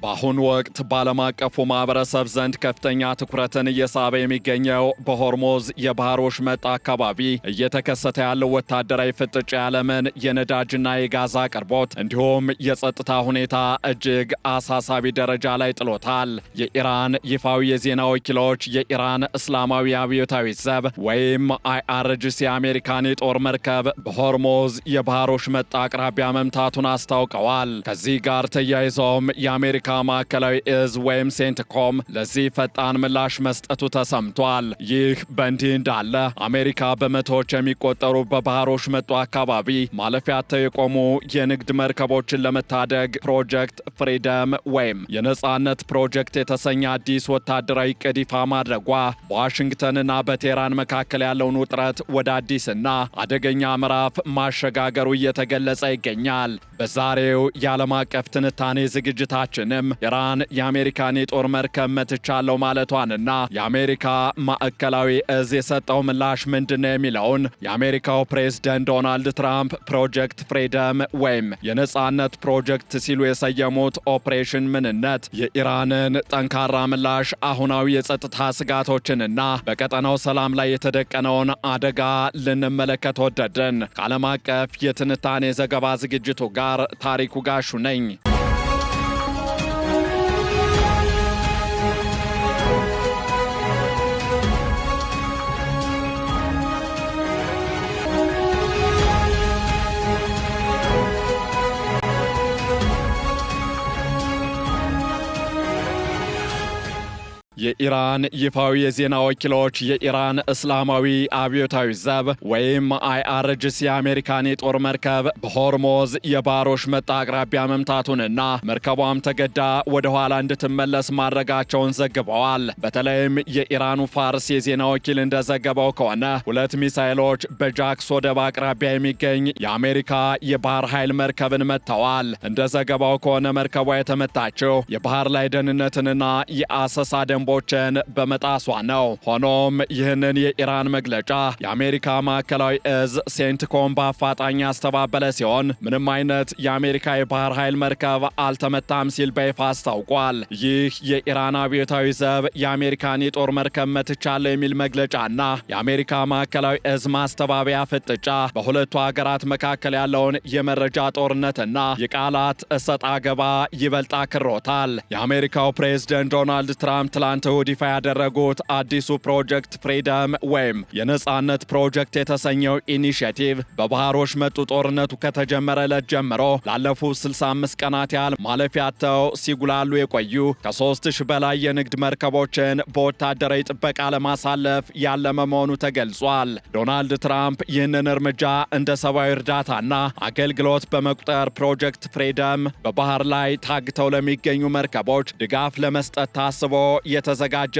በአሁኑ ወቅት በዓለም አቀፉ ማህበረሰብ ዘንድ ከፍተኛ ትኩረትን እየሳበ የሚገኘው በሆርሙዝ የባህር ወሽመጥ አካባቢ እየተከሰተ ያለው ወታደራዊ ፍጥጫ የዓለምን የነዳጅና የጋዝ አቅርቦት እንዲሁም የጸጥታ ሁኔታ እጅግ አሳሳቢ ደረጃ ላይ ጥሎታል። የኢራን ይፋዊ የዜና ወኪሎች የኢራን እስላማዊ አብዮታዊ ዘብ ወይም IRGC የአሜሪካን የጦር መርከብ በሆርሙዝ የባህር ወሽመጥ አቅራቢያ መምታቱን አስታውቀዋል። ከዚህ ጋር ተያይዘውም የአሜሪካ ማዕከላዊ እዝ ወይም ሴንትኮም ለዚህ ፈጣን ምላሽ መስጠቱ ተሰምቷል። ይህ በእንዲህ እንዳለ አሜሪካ በመቶዎች የሚቆጠሩ በባህር ወሽመጡ አካባቢ ማለፊያ አጥተው የቆሙ የንግድ መርከቦችን ለመታደግ ፕሮጀክት ፍሪደም ወይም የነጻነት ፕሮጀክት የተሰኘ አዲስ ወታደራዊ ዕቅድ ይፋ ማድረጓ በዋሽንግተንና በቴህራን መካከል ያለውን ውጥረት ወደ አዲስና አደገኛ ምዕራፍ ማሸጋገሩ እየተገለጸ ይገኛል። በዛሬው የዓለም አቀፍ ትንታኔ ዝግጅታችንም ኢራን የአሜሪካን የጦር መርከብ መትቻለሁ ማለቷንና የአሜሪካ ማዕከላዊ እዝ የሰጠው ምላሽ ምንድነው የሚለውን የአሜሪካው ፕሬዝዳንት ዶናልድ ትራምፕ ፕሮጀክት ፍሪደም ወይም የነጻነት ፕሮጀክት ሲሉ የሰየሙት ኦፕሬሽን ምንነት፣ የኢራንን ጠንካራ ምላሽ፣ አሁናዊ የጸጥታ ስጋቶችንና በቀጠናው ሰላም ላይ የተደቀነውን አደጋ ልንመለከት ወደድን። ከዓለም አቀፍ የትንታኔ ዘገባ ዝግጅቱ ጋር ታሪኩ ጋሹ ነኝ። የኢራን ይፋዊ የዜና ወኪሎች የኢራን እስላማዊ አብዮታዊ ዘብ ወይም IRGC የአሜሪካን የጦር መርከብ በሆርሙዝ የባህር ወሽመጥ አቅራቢያ መምታቱንና መርከቧም ተገዳ ወደ ኋላ እንድትመለስ ማድረጋቸውን ዘግበዋል። በተለይም የኢራኑ ፋርስ የዜና ወኪል እንደዘገበው ከሆነ 2 ሚሳይሎች በጃክስ ወደብ አቅራቢያ የሚገኝ የአሜሪካ የባህር ኃይል መርከብን መትተዋል። እንደ ዘገባው ከሆነ መርከቧ የተመታቸው የባህር ላይ ደህንነትንና የአሰሳ ደንቦችን በመጣሷ ነው። ሆኖም ይህንን የኢራን መግለጫ የአሜሪካ ማዕከላዊ እዝ ሴንትኮም በአፋጣኝ ያስተባበለ ሲሆን ምንም አይነት የአሜሪካ የባህር ኃይል መርከብ አልተመታም ሲል በይፋ አስታውቋል። ይህ የኢራን አብዮታዊ ዘብ የአሜሪካን የጦር መርከብ መትቻለሁ የሚል መግለጫና የአሜሪካ ማዕከላዊ እዝ ማስተባበያ ፍጥጫ በሁለቱ ሀገራት መካከል ያለውን የመረጃ ጦርነትና የቃላት እሰጥ አገባ ይበልጥ አክሮታል። የአሜሪካው ፕሬዝዳንት ዶናልድ ትራምፕ ትላንት እሁድ ይፋ ያደረጉት አዲሱ ፕሮጀክት ፍሪደም ወይም የነጻነት ፕሮጀክት የተሰኘው ኢኒሼቲቭ በባህር ወሽመጡ ጦርነቱ ከተጀመረ ዕለት ጀምሮ ላለፉት 65 ቀናት ያህል ማለፊያ አጥተው ሲጉላሉ የቆዩ ከ3000 በላይ የንግድ መርከቦችን በወታደራዊ ጥበቃ ለማሳለፍ ያለመ መሆኑ ተገልጿል። ዶናልድ ትራምፕ ይህንን እርምጃ እንደ ሰብአዊ እርዳታና አገልግሎት በመቁጠር ፕሮጀክት ፍሪደም በባህር ላይ ታግተው ለሚገኙ መርከቦች ድጋፍ ለመስጠት ታስቦ የተዘጋጀ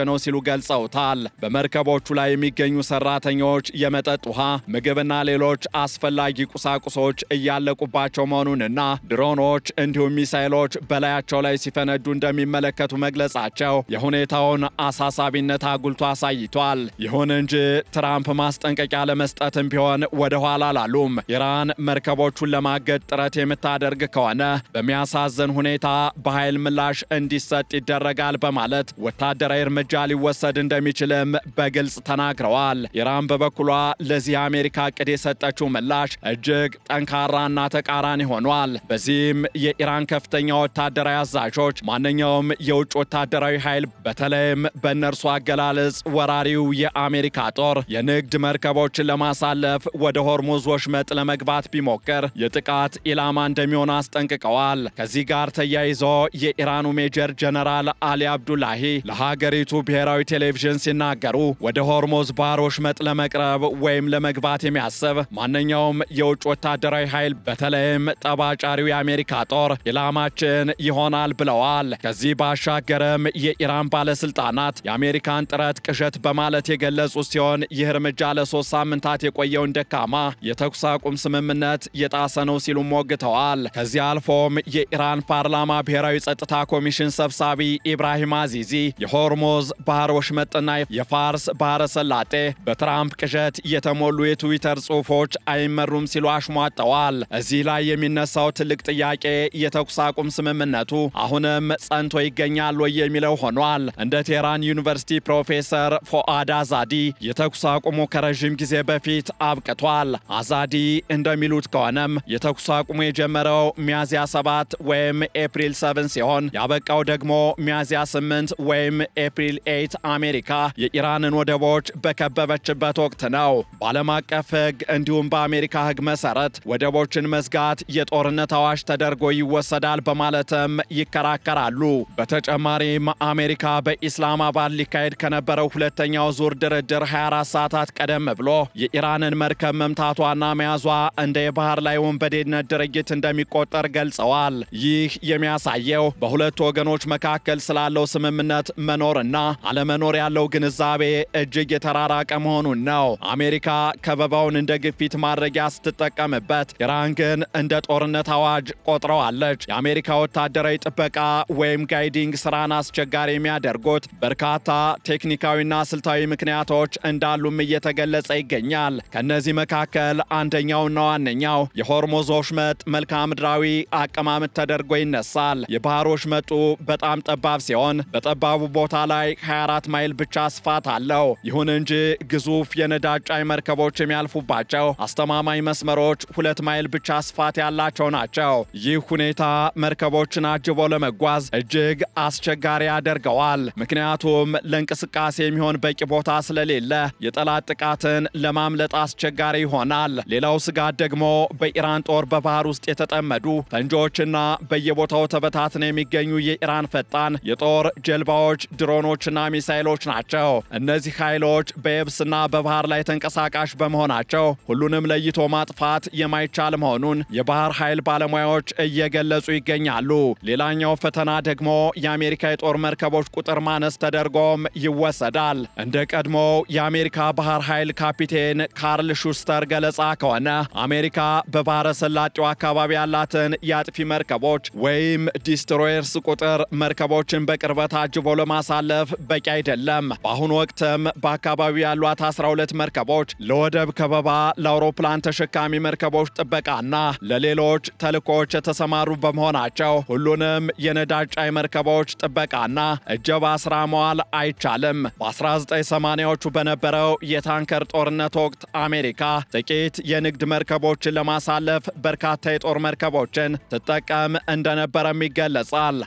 ነው ሲሉ ገልጸውታል። በመርከቦቹ ላይ የሚገኙ ሰራተኞች የመጠጥ ውሃ፣ ምግብና ሌሎች አስፈላጊ ቁሳቁሶች እያለቁባቸው መሆኑንና ድሮኖች እንዲሁም ሚሳይሎች በላያቸው ላይ ሲፈነዱ እንደሚመለከቱ መግለጻቸው የሁኔታውን አሳሳቢነት አጉልቶ አሳይቷል። ይሁን እንጂ ትራምፕ ማስጠንቀቂያ ለመስጠትም ቢሆን ወደ ኋላ አላሉም። ኢራን መርከቦቹን ለማገድ ጥረት የምታደርግ ከሆነ በሚያሳዝን ሁኔታ በኃይል ምላሽ እንዲሰጥ ይደረጋል በማለት ወታደራዊ እርምጃ ሊወሰድ እንደሚችልም በግልጽ ተናግረዋል። ኢራን በበኩሏ ለዚህ የአሜሪካ ዕቅድ የሰጠችው ምላሽ እጅግ ጠንካራና ተቃራኒ ሆኗል። በዚህም የኢራን ከፍተኛ ወታደራዊ አዛዦች ማንኛውም የውጭ ወታደራዊ ኃይል በተለይም በእነርሱ አገላለጽ ወራሪው የአሜሪካ ጦር የንግድ መርከቦችን ለማሳለፍ ወደ ሆርሙዝ ወሽመጥ ለመግባት ቢሞክር የጥቃት ኢላማ እንደሚሆን አስጠንቅቀዋል። ከዚህ ጋር ተያይዞ የኢራኑ ሜጀር ጀነራል አሊ አብዱላሂ ለሀገሪቱ ብሔራዊ ቴሌቪዥን ሲናገሩ ወደ ሆርሙዝ ባህር ወሽመጥ ለመቅረብ ወይም ለመግባት የሚያስብ ማንኛውም የውጭ ወታደራዊ ኃይል በተለይም ጠባጫሪው የአሜሪካ ጦር ኢላማችን ይሆናል ብለዋል። ከዚህ ባሻገርም የኢራን ባለስልጣናት የአሜሪካን ጥረት ቅዠት በማለት የገለጹ ሲሆን ይህ እርምጃ ለ3 ሳምንታት የቆየውን ደካማ የተኩስ አቁም ስምምነት የጣሰ ነው ሲሉ ሞግተዋል። ከዚህ አልፎም የኢራን ፓርላማ ብሔራዊ ጸጥታ ኮሚሽን ሰብሳቢ ኢብራሂም አዚዚ የሆርሙዝ ባህረ ወሽመጥና የፋርስ ባህረ ሰላጤ በትራምፕ ቅዠት የተሞሉ የትዊተር ጽሑፎች አይመሩም ሲሉ አሽሟጠዋል። እዚህ ላይ የሚነሳው ትልቅ ጥያቄ የተኩስ አቁም ስምምነቱ አሁንም ጸንቶ ይገኛል ወይ የሚለው ሆኗል። እንደ ቴህራን ዩኒቨርሲቲ ፕሮፌሰር ፎአድ አዛዲ የተኩስ አቁሙ ከረዥም ጊዜ በፊት አብቅቷል። አዛዲ እንደሚሉት ከሆነም የተኩስ አቁሙ የጀመረው ሚያዝያ 7 ወይም ኤፕሪል 7 ሲሆን ያበቃው ደግሞ ሚያዝያ 8 ወይም ኤፕሪል 8 አሜሪካ የኢራንን ወደቦች በከበበችበት ወቅት ነው። በዓለም አቀፍ ሕግ እንዲሁም በአሜሪካ ሕግ መሰረት ወደቦችን መዝጋት የጦርነት አዋጅ ተደርጎ ይወሰዳል በማለትም ይከራከራሉ። በተጨማሪም አሜሪካ በኢስላማባድ ሊካሄድ ከነበረው ሁለተኛው ዙር ድርድር 24 ሰዓታት ቀደም ብሎ የኢራንን መርከብ መምታቷና መያዟ እንደ የባህር ላይ ወንበዴነት ድርጊት እንደሚቆጠር ገልጸዋል። ይህ የሚያሳየው በሁለቱ ወገኖች መካከል ስላለው ስምምነት መኖርና አለመኖር ያለው ግንዛቤ እጅግ የተራራቀ መሆኑን ነው። አሜሪካ ከበባውን እንደ ግፊት ማድረጊያ ስትጠቀምበት፣ ኢራን ግን እንደ ጦርነት አዋጅ ቆጥረዋለች። የአሜሪካ ወታደራዊ ጥበቃ ወይም ጋይዲንግ ስራን አስቸጋሪ የሚያደርጉት በርካታ ቴክኒካዊና ስልታዊ ምክንያቶች እንዳሉም እየተገለጸ ይገኛል። ከነዚህ መካከል አንደኛውና ዋነኛው የሆርሙዝ ወሽመጥ መልክዓ ምድራዊ አቀማመጥ ተደርጎ ይነሳል። የባህር ወሽመጡ በጣም ጠባብ ሲሆን በጠባቡ ቦታ ላይ 24 ማይል ብቻ ስፋት አለው። ይሁን እንጂ ግዙፍ የነዳጅ ጫኝ መርከቦች የሚያልፉባቸው አስተማማኝ መስመሮች 2 ማይል ብቻ ስፋት ያላቸው ናቸው። ይህ ሁኔታ መርከቦችን አጅቦ ለመጓዝ እጅግ አስቸጋሪ ያደርገዋል። ምክንያቱም ለእንቅስቃሴ የሚሆን በቂ ቦታ ስለሌለ የጠላት ጥቃትን ለማምለጥ አስቸጋሪ ይሆናል። ሌላው ስጋት ደግሞ በኢራን ጦር በባህር ውስጥ የተጠመዱ ፈንጂዎችና በየቦታው ተበታትነው የሚገኙ የኢራን ፈጣን የጦር ጀልባዎች፣ ድሮኖችና ሚሳይሎች ናቸው። እነዚህ ኃይሎች በየብስና በባህር ላይ ተንቀሳቃሽ በመሆናቸው ሁሉንም ለይቶ ማጥፋት የማይቻል መሆኑን የባህር ኃይል ባለሙያዎች እየገለጹ ይገኛሉ። ሌላኛው ፈተና ደግሞ የአሜሪካ የጦር መርከቦች ቁጥር ማነስ ተደርጎም ይወሰዳል። እንደ ቀድሞው የአሜሪካ ባህር ኃይል ካፒቴን ካርል ሹስተር ገለጻ ከሆነ አሜሪካ በባህረ ሰላጤው አካባቢ ያላትን የአጥፊ መርከቦች ወይም ዲስትሮየርስ ቁጥር መርከቦችን በቅርበት አጅቦ ለማሳለፍ በቂ አይደለም። በአሁኑ ወቅትም በአካባቢው ያሏት 12 መርከቦች ለወደብ ከበባ፣ ለአውሮፕላን ተሸካሚ መርከቦች ጥበቃና ለሌሎች ተልእኮዎች የተሰማሩ በመሆናቸው ሁሉንም የነዳጅ ጫኝ መርከቦች ጥበቃና እጀባ ስራ መዋል አይቻልም። በ1980ዎቹ በነበረው የታንከር ጦርነት ወቅት አሜሪካ ጥቂት የንግድ መርከቦችን ለማሳለፍ በርካታ የጦር መርከቦችን ትጠቀም እንደነበረም ይገለጻል።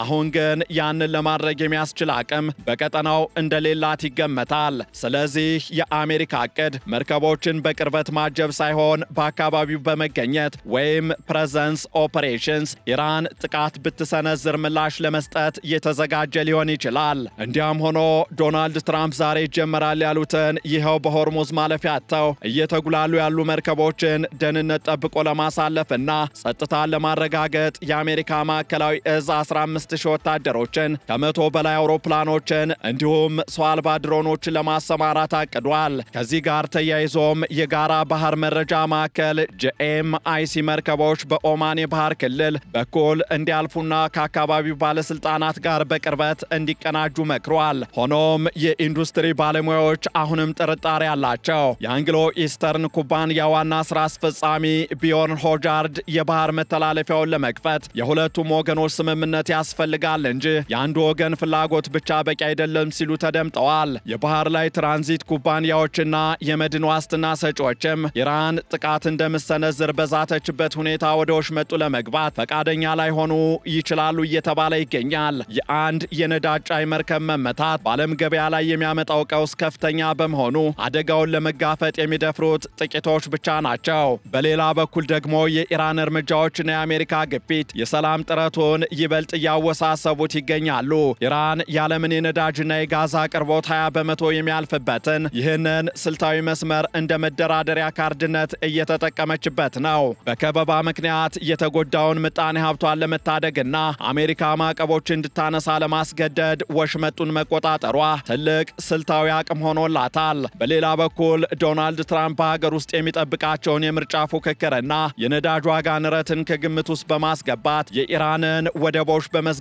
አሁን ግን ያንን ለማድረግ የሚያስችል አቅም በቀጠናው እንደሌላት ይገመታል። ስለዚህ የአሜሪካ ዕቅድ መርከቦችን በቅርበት ማጀብ ሳይሆን በአካባቢው በመገኘት ወይም ፕሬዘንስ ኦፐሬሽንስ ኢራን ጥቃት ብትሰነዝር ምላሽ ለመስጠት የተዘጋጀ ሊሆን ይችላል። እንዲያም ሆኖ ዶናልድ ትራምፕ ዛሬ ይጀመራል ያሉትን ይኸው በሆርሙዝ ማለፊያ አጥተው እየተጉላሉ ያሉ መርከቦችን ደህንነት ጠብቆ ለማሳለፍና ጸጥታን ለማረጋገጥ የአሜሪካ ማዕከላዊ እዝ 15 ሺህ ወታደሮችን ከ100 በላይ አውሮፕላኖችን እንዲሁም ሰው አልባ ድሮኖችን ለማሰማራት አቅዷል። ከዚህ ጋር ተያይዞም የጋራ ባህር መረጃ ማዕከል ጂኤምአይሲ መርከቦች በኦማን የባህር ክልል በኩል እንዲያልፉና ከአካባቢው ባለስልጣናት ጋር በቅርበት እንዲቀናጁ መክሯል። ሆኖም የኢንዱስትሪ ባለሙያዎች አሁንም ጥርጣሬ አላቸው። የአንግሎ ኢስተርን ኩባንያ ዋና ስራ አስፈጻሚ ቢዮርን ሆጃርድ የባህር መተላለፊያውን ለመክፈት የሁለቱም ወገኖች ስምምነት ያስፈልጋል እንጂ የአንዱ ወገን ፍላጎት ብቻ በቂ አይደለም ሲሉ ተደምጠዋል። የባህር ላይ ትራንዚት ኩባንያዎችና የመድን ዋስትና ሰጪዎችም ኢራን ጥቃት እንደምትሰነዝር በዛተችበት ሁኔታ ወደ ወሽመጡ ለመግባት ፈቃደኛ ላይሆኑ ይችላሉ እየተባለ ይገኛል። የአንድ የነዳጅ ጫኝ መርከብ መመታት በዓለም ገበያ ላይ የሚያመጣው ቀውስ ከፍተኛ በመሆኑ አደጋውን ለመጋፈጥ የሚደፍሩት ጥቂቶች ብቻ ናቸው። በሌላ በኩል ደግሞ የኢራን እርምጃዎችና የአሜሪካ ግፊት የሰላም ጥረቱን ይበልጥ እያወ እያወሳሰቡት ይገኛሉ። ኢራን የዓለምን የነዳጅና የጋዝ አቅርቦት 20 በመቶ የሚያልፍበትን ይህንን ስልታዊ መስመር እንደ መደራደሪያ ካርድነት እየተጠቀመችበት ነው። በከበባ ምክንያት የተጎዳውን ምጣኔ ሀብቷን ለመታደግና አሜሪካ ማዕቀቦች እንድታነሳ ለማስገደድ ወሽመጡን መቆጣጠሯ ትልቅ ስልታዊ አቅም ሆኖላታል። በሌላ በኩል ዶናልድ ትራምፕ በሀገር ውስጥ የሚጠብቃቸውን የምርጫ ፉክክርና የነዳጅ ዋጋ ንረትን ከግምት ውስጥ በማስገባት የኢራንን ወደቦች በመዝጋትና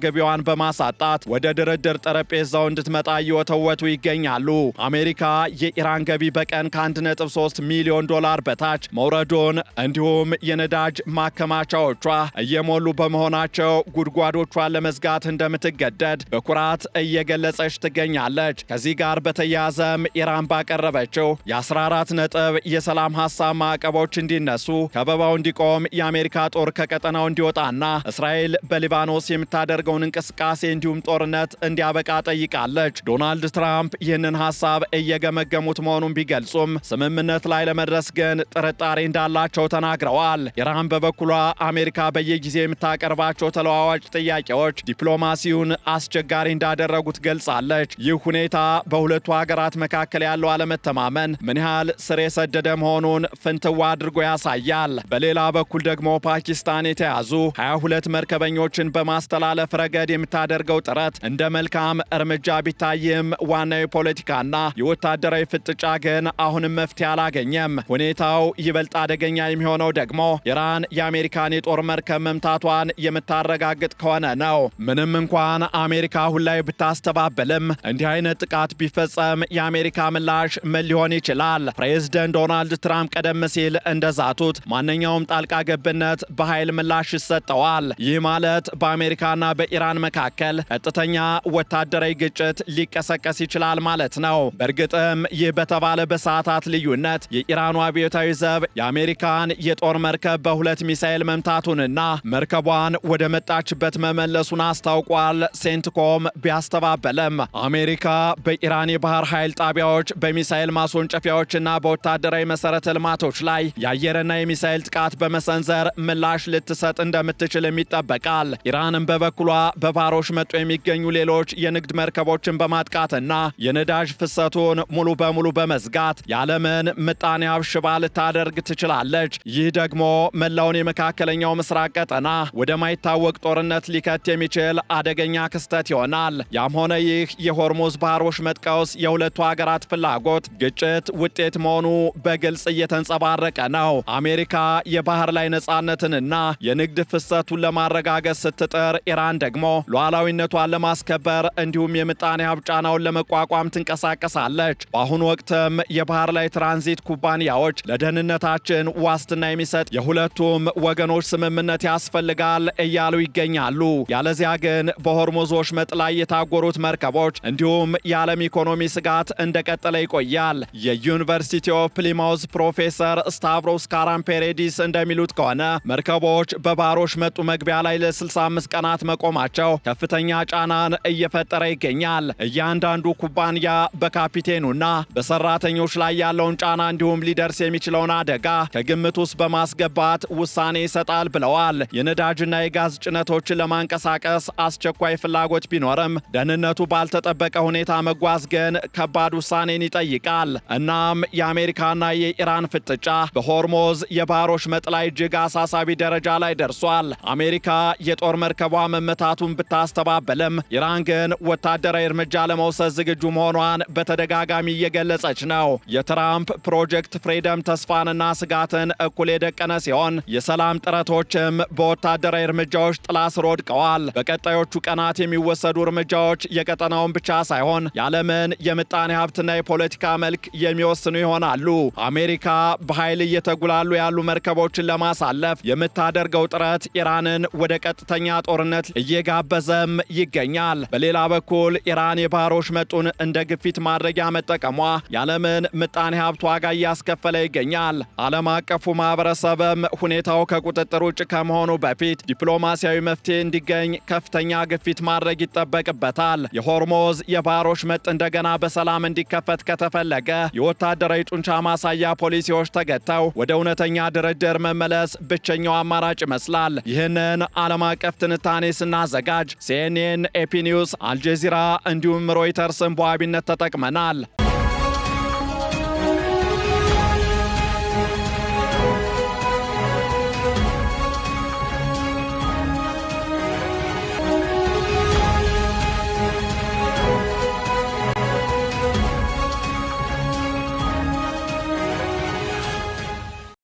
ገቢዋን በማሳጣት ወደ ድርድር ጠረጴዛው እንድትመጣ እየወተወቱ ይገኛሉ። አሜሪካ የኢራን ገቢ በቀን ከ1.3 ሚሊዮን ዶላር በታች መውረዱን እንዲሁም የነዳጅ ማከማቻዎቿ እየሞሉ በመሆናቸው ጉድጓዶቿን ለመዝጋት እንደምትገደድ በኩራት እየገለጸች ትገኛለች። ከዚህ ጋር በተያያዘም ኢራን ባቀረበችው የ14 ነጥብ የሰላም ሐሳብ ማዕቀቦች እንዲነሱ፣ ከበባው እንዲቆም፣ የአሜሪካ ጦር ከቀጠናው እንዲወጣና እስራኤል በሊባኖስ የምታደርገውን እንቅስቃሴ እንዲሁም ጦርነት እንዲያበቃ ጠይቃለች። ዶናልድ ትራምፕ ይህንን ሐሳብ እየገመገሙት መሆኑን ቢገልጹም ስምምነት ላይ ለመድረስ ግን ጥርጣሬ እንዳላቸው ተናግረዋል። ኢራን በበኩሏ አሜሪካ በየጊዜው የምታቀርባቸው ተለዋዋጭ ጥያቄዎች ዲፕሎማሲውን አስቸጋሪ እንዳደረጉት ገልጻለች። ይህ ሁኔታ በሁለቱ ሀገራት መካከል ያለው አለመተማመን ምን ያህል ስር የሰደደ መሆኑን ፍንትዋ አድርጎ ያሳያል። በሌላ በኩል ደግሞ ፓኪስታን የተያዙ 22 መርከበኞችን በማስተላለፍ ረገድ የምታደርገው ጥረት እንደ መልካም እርምጃ ቢታይም ዋናው የፖለቲካና የወታደራዊ ፍጥጫ ግን አሁንም መፍትሄ አላገኘም። ሁኔታው ይበልጥ አደገኛ የሚሆነው ደግሞ ኢራን የአሜሪካን የጦር መርከብ መምታቷን የምታረጋግጥ ከሆነ ነው። ምንም እንኳን አሜሪካ አሁን ላይ ብታስተባበልም እንዲህ አይነት ጥቃት ቢፈጸም የአሜሪካ ምላሽ ምን ሊሆን ይችላል? ፕሬዝደንት ዶናልድ ትራምፕ ቀደም ሲል እንደዛቱት ማንኛውም ጣልቃ ገብነት በኃይል ምላሽ ይሰጠዋል። ይህ ማለት በአሜሪካና በኢራን መካከል ቀጥተኛ ወታደራዊ ግጭት ሊቀሰቀስ ይችላል ማለት ነው። በእርግጥም ይህ በተባለ በሰዓታት ልዩነት የኢራኑ አብዮታዊ ዘብ የአሜሪካን የጦር መርከብ በሁለት ሚሳኤል መምታቱንና መርከቧን ወደ መጣችበት መመለሱን አስታውቋል። ሴንትኮም ቢያስተባበለም አሜሪካ በኢራን የባህር ኃይል ጣቢያዎች፣ በሚሳኤል ማስወንጨፊያዎችና በወታደራዊ መሰረተ ልማቶች ላይ የአየርና የሚሳኤል ጥቃት በመሰንዘር ምላሽ ልትሰጥ እንደምትችልም ይጠበቃል። ኢራንም በበኩሏ በባህሮች መጡ የሚገኙ ሌሎች የንግድ መርከቦችን በማጥቃትና የነዳጅ ፍሰቱን ሙሉ በሙሉ በመዝጋት የዓለምን ምጣኔ ሀብት ሽባ ልታደርግ ትችላለች። ይህ ደግሞ መላውን የመካከለኛው ምስራቅ ቀጠና ወደማይታወቅ ጦርነት ሊከት የሚችል አደገኛ ክስተት ይሆናል። ያም ሆነ ይህ የሆርሙዝ ባህር ወሽመጥ ቀውስ የሁለቱ ሀገራት ፍላጎት ግጭት ውጤት መሆኑ በግልጽ እየተንጸባረቀ ነው። አሜሪካ የባህር ላይ ነጻነትንና የንግድ ፍሰቱን ለማረጋገጥ ስትጥር፣ ኢራን ደግሞ ሉዓላዊነቷን ለማስከበር እንዲሁም የምጣኔ ሀብት ጫናውን ለመቋቋም ትንቀሳቀሳለች። በአሁኑ ወቅትም የባህር ላይ ትራንዚት ኩባንያዎች ለደህንነታችን ዋስትና የሚሰጥ የሁለቱም ወገኖች ስምምነት ያስፈልጋል እያሉ ይገኛሉ። ያለዚያ ግን በሆርሙዝ ወሽመጥ ላይ የታጎሩት መርከቦች እንዲሁም የዓለም ኢኮኖሚ ስጋት እንደቀጠለ ይቆያል። የዩኒቨርሲቲ ኦፍ ፕሊማውዝ ፕሮፌሰር ስታቭሮስ ካራምፔሬዲስ እንደሚሉት ከሆነ መርከቦች በባህር ወሽመጡ መግቢያ ላይ ለ65 ቀናት መቆማቸው ከፍተኛ ጫናን እየፈጠረ ይገኛል። እያንዳንዱ ኩባንያ በካፒቴኑና በሰራተኞች ላይ ያለውን ጫና እንዲሁም ሊደርስ የሚችለውን አደጋ ከግምት ውስጥ በማስገባት ውሳኔ ይሰጣል ብለዋል። የነዳጅና የጋዝ ጭነቶችን ለማንቀሳቀስ አስቸኳይ ፍላጎት ቢኖርም ደህንነቱ ባልተጠበቀ ሁኔታ መጓዝ ግን ከባድ ውሳኔን ይጠይቃል። እናም የአሜሪካና የኢራን ፍጥጫ በሆርሙዝ የባህር ወሽመጥ ላይ እጅግ አሳሳቢ ደረጃ ላይ ደርሷል። አሜሪካ የጦር መርከቧ መመታቱን ብታስተባበልም ኢራን ግን ወታደራዊ እርምጃ ለመውሰድ ዝግጁ መሆኗን በተደጋጋሚ እየገለጸች ነው። የትራምፕ ፕሮጀክት ፍሪደም ተስፋንና ስጋትን እኩል የደቀነ ሲሆን የሰላም ጥረቶችም በወታደራዊ እርምጃዎች ጥላ ስር ወድቀዋል። በቀጣዮቹ ቀናት የሚወሰዱ እርምጃዎች የቀጠናውን ብቻ ሳይሆን የዓለምን የምጣኔ ሀብትና የፖለቲካ መልክ የሚወስኑ ይሆናሉ። አሜሪካ በኃይል እየተጉላሉ ያሉ መርከቦችን ለማሳለፍ የምታደርገው ጥረት ኢራንን ወደ ቀጥተኛ ጦርነት እየጋበዘም ይገኛል። በሌላ በኩል ኢራን የባህር ወሽመጡን እንደ ግፊት ማድረጊያ መጠቀሟ የዓለምን ምጣኔ ሀብት ዋጋ እያስከፈለ ይገኛል። ዓለም አቀፉ ማህበረሰብም ሁኔታው ከቁጥጥር ውጭ ከመሆኑ በፊት ዲፕሎማሲያዊ መፍትሄ እንዲገኝ ከፍተኛ ግፊት ማድረግ ይጠበቅበታል። የሆርሙዝ የባህር ወሽመጥ እንደገና በሰላም እንዲከፈት ከተፈለገ የወታደራዊ ጡንቻ ማሳያ ፖሊሲዎች ተገተው ወደ እውነተኛ ድርድር መመለስ ብቸኛው አማራጭ ይመስላል። ይህንን ዓለም አቀፍ ትንታኔ ስናዘጋጅ ሲኤንኤን፣ ኤፒ ኒውስ፣ አልጀዚራ እንዲሁም ሮይተርስን በዋቢነት ተጠቅመናል።